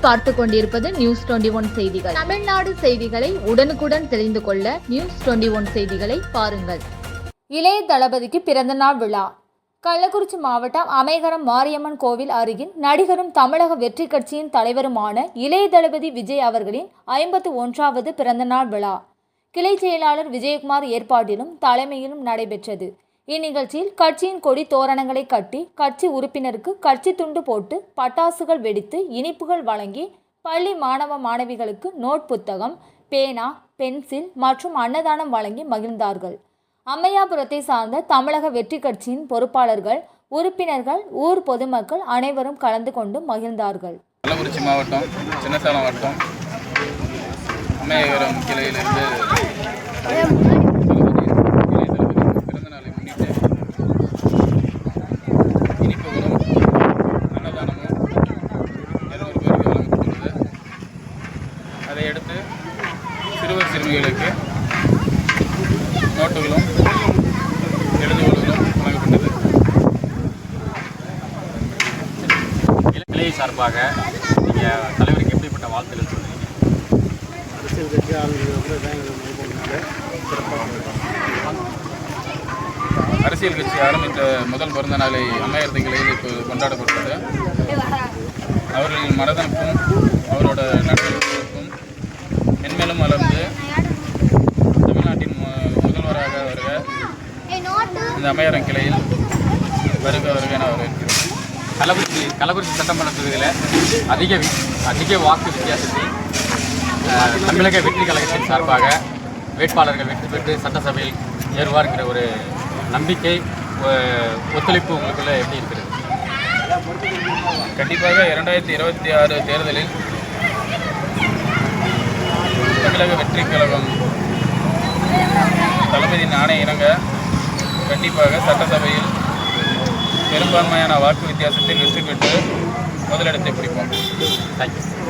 நீங்கள் பார்த்து கொண்டிருப்பது நியூஸ் 21 செய்திகள். தமிழ்நாடு செய்திகளை உடனுக்குடன் தெரிந்து கொள்ள நியூஸ் 21 செய்திகளை பாருங்கள். இளைய தளபதிக்கு பிறந்தநாள் விழா. கள்ளக்குறிச்சி மாவட்டம் அமேகரம் மாரியம்மன் கோவில் அருகில் நடிகரும் தமிழக வெற்றி கட்சியின் தலைவருமான இளைய தளபதி விஜய் அவர்களின் 51வது பிறந்தநாள் விழா கிளை செயலாளர் விஜயகுமார் ஏற்பாட்டிலும் தலைமையிலும் நடைபெற்றது. இந்நிகழ்ச்சியில் கட்சியின் கொடி தோரணங்களை கட்டி கட்சி உறுப்பினருக்கு கட்சி துண்டு போட்டு பட்டாசுகள் வெடித்து இனிப்புகள் வழங்கி பள்ளி மாணவ மாணவிகளுக்கு நோட் புத்தகம், பேனா, பென்சில் மற்றும் அன்னதானம் வழங்கி மகிழ்ந்தார்கள். அம்மையாபுரத்தை சார்ந்த தமிழக வெற்றி கட்சியின் பொறுப்பாளர்கள், உறுப்பினர்கள், ஊர் பொதுமக்கள் அனைவரும் கலந்து கொண்டு மகிழ்ந்தார்கள். கள்ளக்குறிச்சி மாவட்டம் சின்னசேலம் வட்டம் அம்மையாபுரம் கிளையிலிருந்து பிறந்தநாளை முன்னிட்டு இனிப்புகளும் அன்னதானமும் 200 பேருக்கு வழங்கப்பட்டுள்ளது. அதையடுத்து சிறுவர் சிறுமிகளுக்கு நோட்டுகளும் எழுதுகோள்களும் வழங்கப்பட்டது. கிளை சார்பாக நீங்கள் தலைவருக்கு எப்படிப்பட்ட வாழ்த்துக்கள் சொல்றீங்க? அரசியல் கட்சி அரசியல் கட்சி ஆரம்பித்த முதல் பிறந்த நாளை அம்மையார் கிளையில் இப்போ கொண்டாடப்பட்டது. அவர்களின் மனதனுக்கும் அவரோட நடைமுறைக்கும் மென்மேலும் வளர்ந்து தமிழ்நாட்டின் முதல்வராக வருக இந்த அம்மையாரம் கிளையில் வருக என வரவேற்கிறோம். கள்ளக்குறிச்சி சட்டமன்ற தொகுதியில் அதிக வாக்கு வித்தியாசத்தில் தமிழக வெற்றி கழகத்தின் சார்பாக வேட்பாளர்கள் வெற்றி பெற்று சட்டசபையில் ஏறுவார்கிற ஒரு நம்பிக்கை, ஒத்துழைப்பு உங்களுக்குள்ள எப்படி இருக்கிறது? கண்டிப்பாக 2026 தேர்தலில் தமிழக வெற்றி கழகம் தளபதியின் ஆணை இணங்க கண்டிப்பாக சட்டசபையில் பெரும்பான்மையான வாக்கு வித்தியாசத்தில் வெற்றி பெற்று முதலிடத்தை பிடிப்போம். தேங்க்யூ.